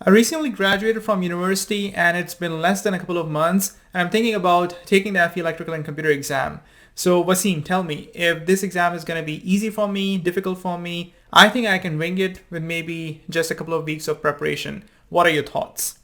I recently graduated from university and it's been less than a couple of months and I'm thinking about taking the FE Electrical and Computer exam. So Wasim, tell me if this exam is going to be easy for me, difficult for me. I think I can wing it with maybe just a couple of weeks of preparation. What are your thoughts?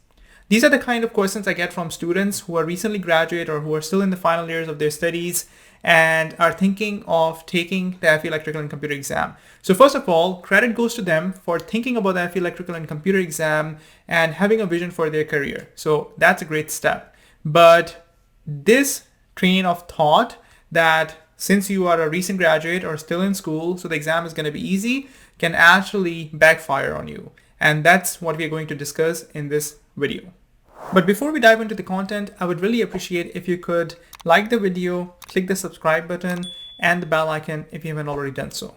These are the kind of questions I get from students who are recently graduate or who are still in the final years of their studies and are thinking of taking the FE Electrical and Computer exam. So first of all, credit goes to them for thinking about the FE Electrical and Computer exam and having a vision for their career. So that's a great step. But this train of thought that since you are a recent graduate or still in school, so the exam is going to be easy, can actually backfire on you. And that's what we're going to discuss in this video. But before we dive into the content, I would really appreciate if you could like the video, click the subscribe button and the bell icon if you haven't already done so.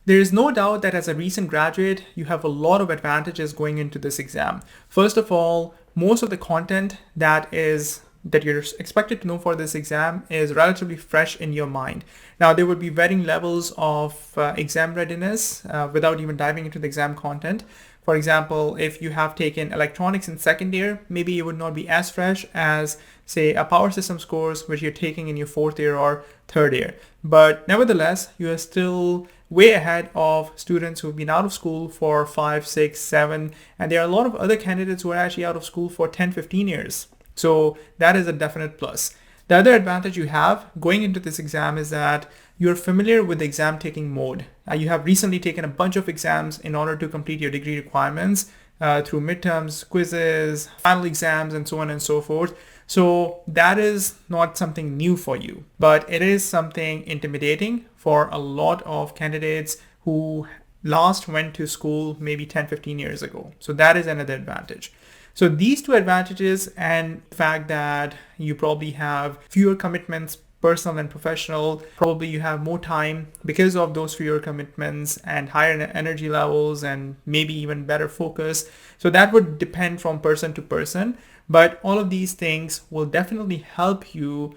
There is no doubt that as a recent graduate, you have a lot of advantages going into this exam. First of all, most of the content that you're expected to know for this exam is relatively fresh in your mind. Now, there would be varying levels of exam readiness without even diving into the exam content. For example, if you have taken electronics in second year, maybe it would not be as fresh as, say, a power systems course, which you're taking in your fourth year or third year. But nevertheless, you are still way ahead of students who've been out of school for 5, 6, 7, and there are a lot of other candidates who are actually out of school for 10, 15 years. So that is a definite plus. The other advantage you have going into this exam is that you're familiar with the exam taking mode. You have recently taken a bunch of exams in order to complete your degree requirements through midterms, quizzes, final exams, and so on and so forth. So that is not something new for you, but it is something intimidating for a lot of candidates who last went to school maybe 10, 15 years ago. So that is another advantage. So these two advantages and the fact that you probably have fewer commitments, personal and professional, probably you have more time because of those fewer commitments and higher energy levels and maybe even better focus. So that would depend from person to person, but all of these things will definitely help you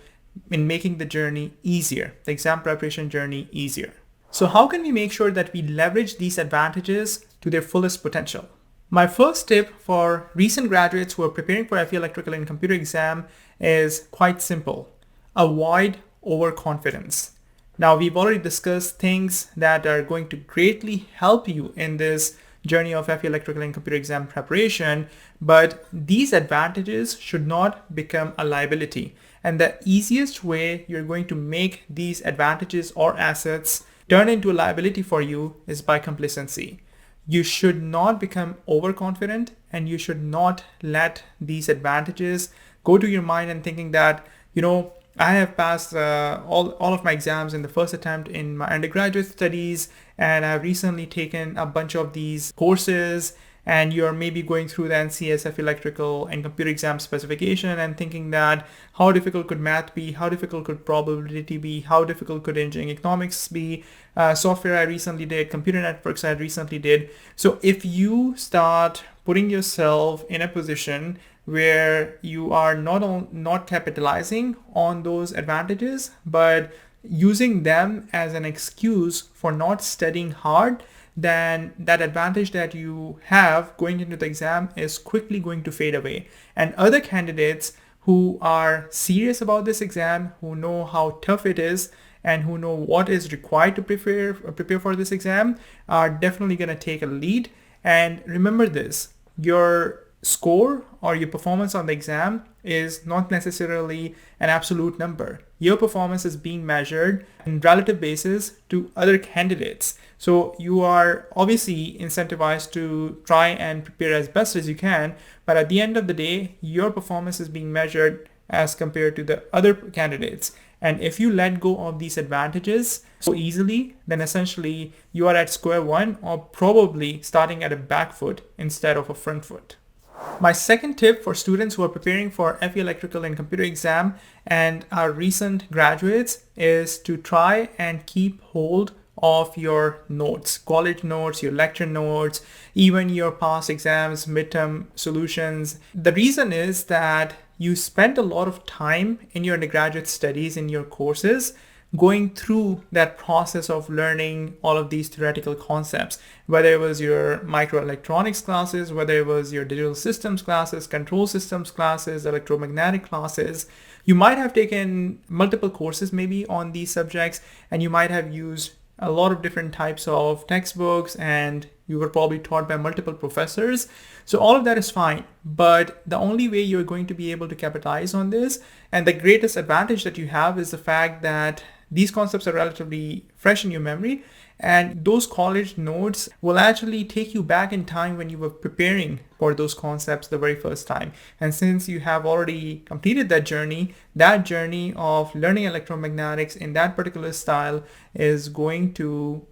in making the journey easier, the exam preparation journey easier. So how can we make sure that we leverage these advantages to their fullest potential? My first tip for recent graduates who are preparing for FE Electrical and Computer exam is quite simple. Avoid overconfidence. Now, we've already discussed things that are going to greatly help you in this journey of FE Electrical and Computer exam preparation, but these advantages should not become a liability. And the easiest way you're going to make these advantages or assets turn into a liability for you is by complacency. You should not become overconfident and you should not let these advantages go to your mind and thinking that, I have passed all of my exams in the first attempt in my undergraduate studies and I've recently taken a bunch of these courses, and you're maybe going through the NCEES Electrical and Computer exam specification and thinking that how difficult could math be, how difficult could probability be, how difficult could engineering economics be, software I recently did, computer networks I recently did. So if you start putting yourself in a position where you are not capitalizing on those advantages, but using them as an excuse for not studying hard, then that advantage that you have going into the exam is quickly going to fade away. And other candidates who are serious about this exam, who know how tough it is, and who know what is required to prepare for this exam are definitely going to take a lead. And remember this, your score or your performance on the exam is not necessarily an absolute number. Your performance is being measured in relative basis to other candidates. So you are obviously incentivized to try and prepare as best as you can, but at the end of the day, your performance is being measured as compared to the other candidates. And if you let go of these advantages so easily, then essentially you are at square one or probably starting at a back foot instead of a front foot. My second tip for students who are preparing for FE Electrical and Computer exam and are recent graduates is to try and keep hold of your notes, college notes, your lecture notes, even your past exams, midterm solutions. The reason is that you spent a lot of time in your undergraduate studies in your courses going through that process of learning all of these theoretical concepts, whether it was your microelectronics classes, whether it was your digital systems classes, control systems classes, electromagnetic classes. You might have taken multiple courses maybe on these subjects, and you might have used a lot of different types of textbooks, and you were probably taught by multiple professors. So all of that is fine, but the only way you're going to be able to capitalize on this, and the greatest advantage that you have, is the fact that these concepts are relatively fresh in your memory, and those college notes will actually take you back in time when you were preparing for those concepts the very first time. And since you have already completed that journey of learning electromagnetics in that particular style is going to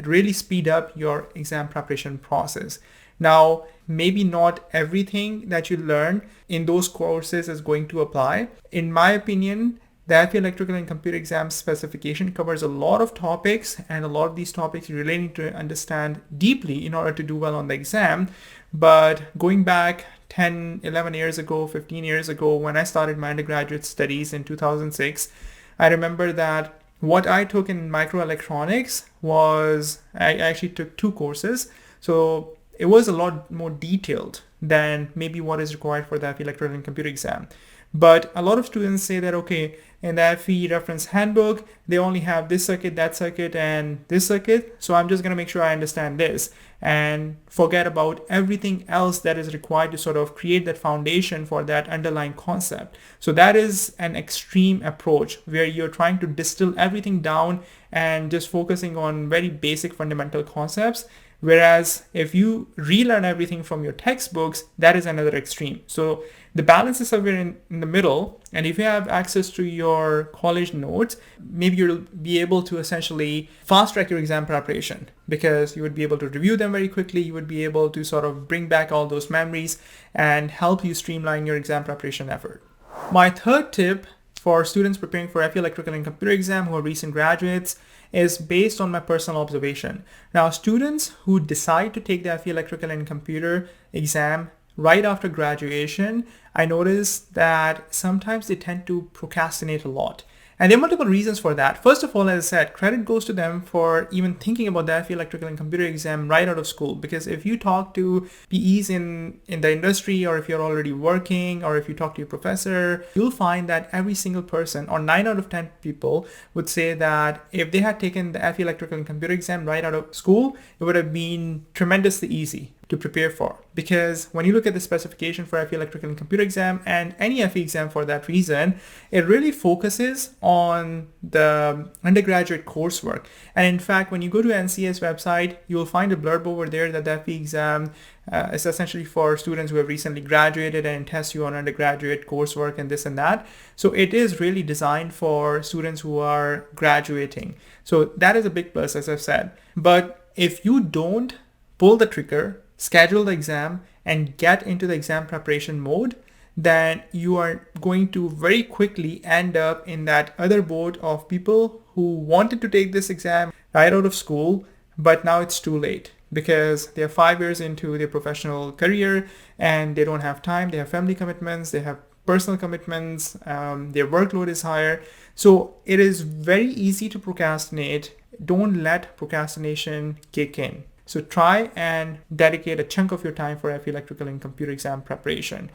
really speed up your exam preparation process. Now, maybe not everything that you learn in those courses is going to apply. In my opinion, the FE Electrical and Computer Exam Specification covers a lot of topics, and a lot of these topics you really need to understand deeply in order to do well on the exam. But going back 10, 11 years ago, 15 years ago, when I started my undergraduate studies in 2006, I remember that what I took in microelectronics was, I actually took 2 courses. So it was a lot more detailed than maybe what is required for the FE Electrical and Computer Exam. But a lot of students say that, okay, in the FE reference handbook, they only have this circuit, that circuit, and this circuit. So I'm just going to make sure I understand this and forget about everything else that is required to sort of create that foundation for that underlying concept. So that is an extreme approach where you're trying to distill everything down and just focusing on very basic fundamental concepts. Whereas if you relearn everything from your textbooks, that is another extreme. So the balance is somewhere in the middle. And if you have access to your college notes, maybe you'll be able to essentially fast track your exam preparation, because you would be able to review them very quickly. You would be able to sort of bring back all those memories and help you streamline your exam preparation effort. My third tip for students preparing for FE Electrical and Computer exam who are recent graduates is based on my personal observation. Now, students who decide to take the FE Electrical and Computer exam right after graduation, I notice that sometimes they tend to procrastinate a lot. And there are multiple reasons for that. First of all, as I said, credit goes to them for even thinking about the FE Electrical and Computer exam right out of school. Because if you talk to PEs in the industry, or if you're already working, or if you talk to your professor, you'll find that every single person, or 9 out of 10 people, would say that if they had taken the FE Electrical and Computer exam right out of school, it would have been tremendously easy to prepare for. Because when you look at the specification for FE Electrical and Computer exam, and any FE exam for that reason, it really focuses on the undergraduate coursework. And in fact, when you go to NCEES website, you will find a blurb over there that the FE exam is essentially for students who have recently graduated and tests you on undergraduate coursework and this and that. So it is really designed for students who are graduating. So that is a big plus, as I've said. But if you don't pull the trigger, schedule the exam, and get into the exam preparation mode, then you are going to very quickly end up in that other boat of people who wanted to take this exam right out of school, but now it's too late because they're 5 years into their professional career and they don't have time. They have family commitments, they have personal commitments, their workload is higher. So it is very easy to procrastinate. Don't let procrastination kick in. So try and dedicate a chunk of your time for FE Electrical and Computer exam preparation.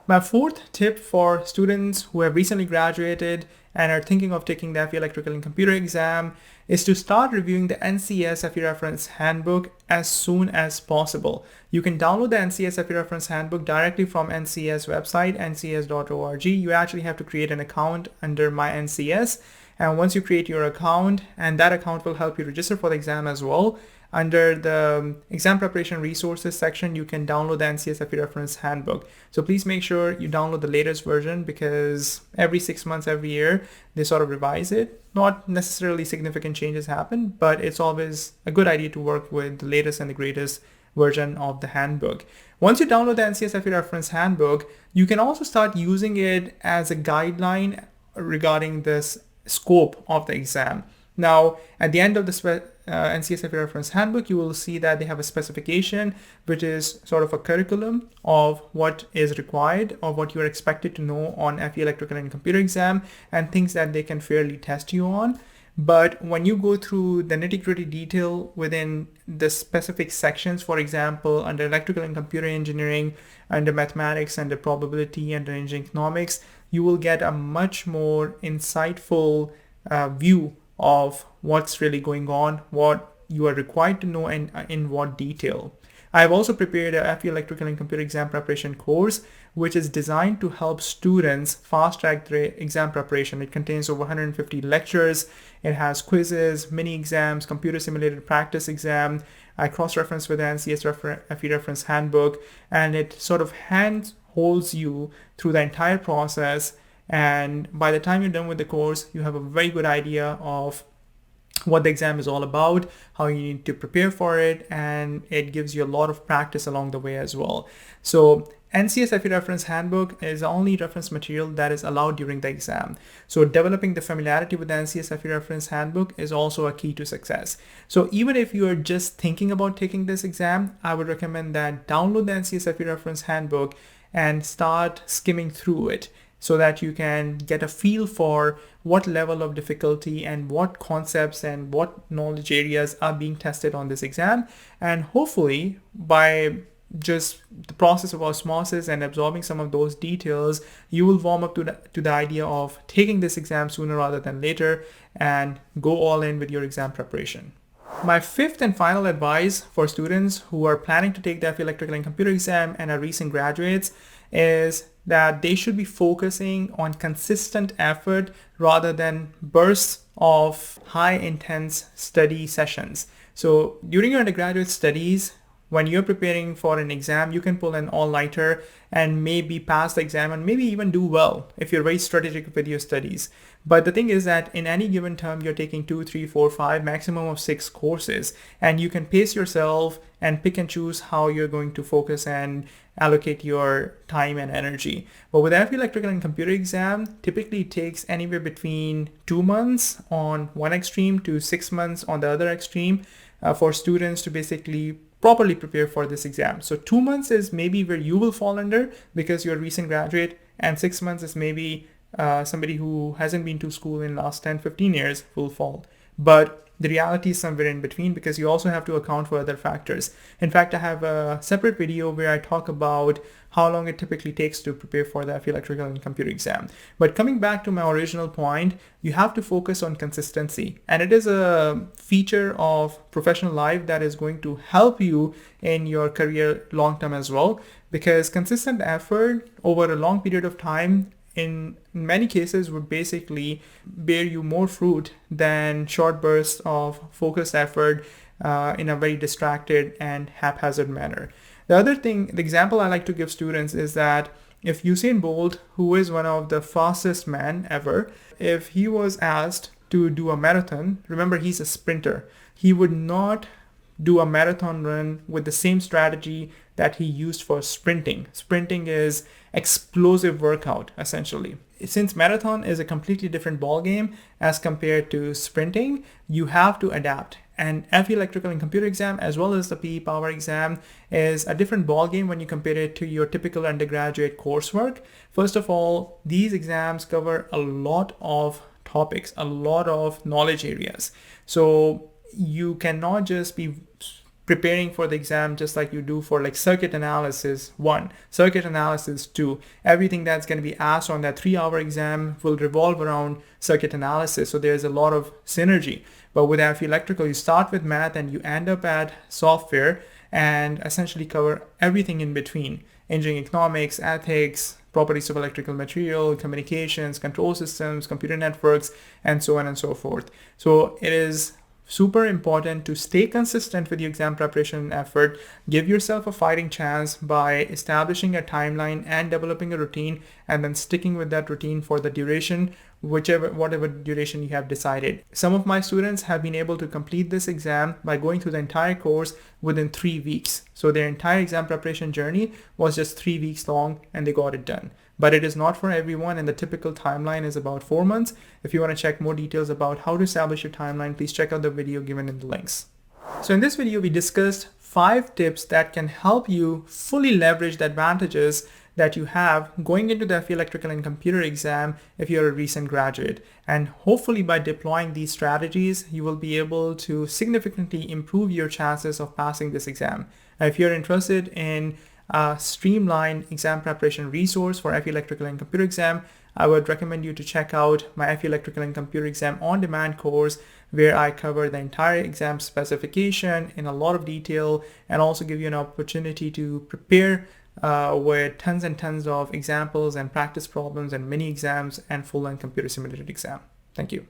My fourth tip for students who have recently graduated and are thinking of taking the FE Electrical and Computer exam is to start reviewing the NCEES FE Reference Handbook as soon as possible. You can download the NCEES FE Reference Handbook directly from NCEES website, nces.org. You actually have to create an account under My NCEES. And once you create your account, and that account will help you register for the exam as well, under the exam preparation resources section, you can download the NCEES FE Reference Handbook. So please make sure you download the latest version, because every 6 months, every year, they sort of revise it. Not necessarily significant changes happen, but it's always a good idea to work with the latest and the greatest version of the handbook. Once you download the NCEES FE Reference Handbook, you can also start using it as a guideline regarding this scope of the exam. Now, at the end of the NCEES FE reference handbook, you will see that they have a specification, which is sort of a curriculum of what is required or what you are expected to know on FE electrical and computer exam, and things that they can fairly test you on. But when you go through the nitty-gritty detail within the specific sections, for example, under electrical and computer engineering, under mathematics, under probability, under engineering economics, you will get a much more insightful view of what's really going on, what you are required to know, and in what detail. I've also prepared a FE electrical and computer exam preparation course, which is designed to help students fast track their exam preparation. It contains over 150 lectures. It has quizzes, mini exams, computer simulated practice exam. I cross-reference with the NCEES FE reference handbook, and it sort of hand-holds you through the entire process. And by the time you're done with the course, you have a very good idea of what the exam is all about, how you need to prepare for it, and it gives you a lot of practice along the way as well. So NCEES FE reference handbook is the only reference material that is allowed during the exam. So developing the familiarity with the NCEES FE reference handbook is also a key to success. So even if you are just thinking about taking this exam, I would recommend that download the NCEES FE reference handbook and start skimming through it, so that you can get a feel for what level of difficulty and what concepts and what knowledge areas are being tested on this exam. And hopefully, by just the process of osmosis and absorbing some of those details, you will warm up to the idea of taking this exam sooner rather than later and go all in with your exam preparation. My fifth and final advice for students who are planning to take the FE electrical and computer exam and are recent graduates is that they should be focusing on consistent effort rather than bursts of high intense study sessions. So during your undergraduate studies, when you're preparing for an exam, you can pull an all-nighter and maybe pass the exam and maybe even do well if you're very strategic with your studies. But the thing is that in any given term, you're taking 2, 3, 4, 5, maximum of 6 courses, and you can pace yourself and pick and choose how you're going to focus and allocate your time and energy. But with FE electrical and computer exam, typically it takes anywhere between 2 months on one extreme to 6 months on the other extreme for students to basically properly prepare for this exam. So 2 months is maybe where you will fall under because you're a recent graduate, and 6 months is maybe somebody who hasn't been to school in the last 10-15 years will fall. But the reality is somewhere in between, because you also have to account for other factors. In fact, I have a separate video where I talk about how long it typically takes to prepare for the FE electrical and computer exam. But coming back to my original point, you have to focus on consistency. And it is a feature of professional life that is going to help you in your career long term as well, because consistent effort over a long period of time in many cases would basically bear you more fruit than short bursts of focused effort in a very distracted and haphazard manner. The other thing, the example I like to give students is that if Usain Bolt, who is one of the fastest men ever, if he was asked to do a marathon, remember he's a sprinter, he would not do a marathon run with the same strategy that he used for sprinting. Sprinting is explosive workout, essentially. Since marathon is a completely different ball game as compared to sprinting, you have to adapt. And FE electrical and computer exam, as well as the PE power exam, is a different ball game when you compare it to your typical undergraduate coursework. First of all, these exams cover a lot of topics, a lot of knowledge areas. So you cannot just be preparing for the exam just like you do for like circuit analysis 1, circuit analysis 2. Everything that's going to be asked on that 3-hour exam will revolve around circuit analysis. So there's a lot of synergy. But with FE electrical, you start with math and you end up at software and essentially cover everything in between: engineering economics, ethics, properties of electrical material, communications, control systems, computer networks, and so on and so forth. So it is super important to stay consistent with your exam preparation effort. Give yourself a fighting chance by establishing a timeline and developing a routine, and then sticking with that routine for the duration, whatever duration you have decided. Some of my students have been able to complete this exam by going through the entire course within 3 weeks. So their entire exam preparation journey was just 3 weeks long and they got it done. but it is not for everyone, and the typical timeline is about 4 months. If you want to check more details about how to establish your timeline, please check out the video given in the links. So in this video, we discussed 5 tips that can help you fully leverage the advantages that you have going into the FE Electrical and Computer exam if you're a recent graduate. And hopefully by deploying these strategies, you will be able to significantly improve your chances of passing this exam. Now, if you're interested in a streamlined exam preparation resource for FE Electrical and Computer exam, I would recommend you to check out my FE Electrical and Computer exam on-demand course, where I cover the entire exam specification in a lot of detail and also give you an opportunity to prepare with tons and tons of examples and practice problems and mini exams and full-length computer simulated exam. Thank you.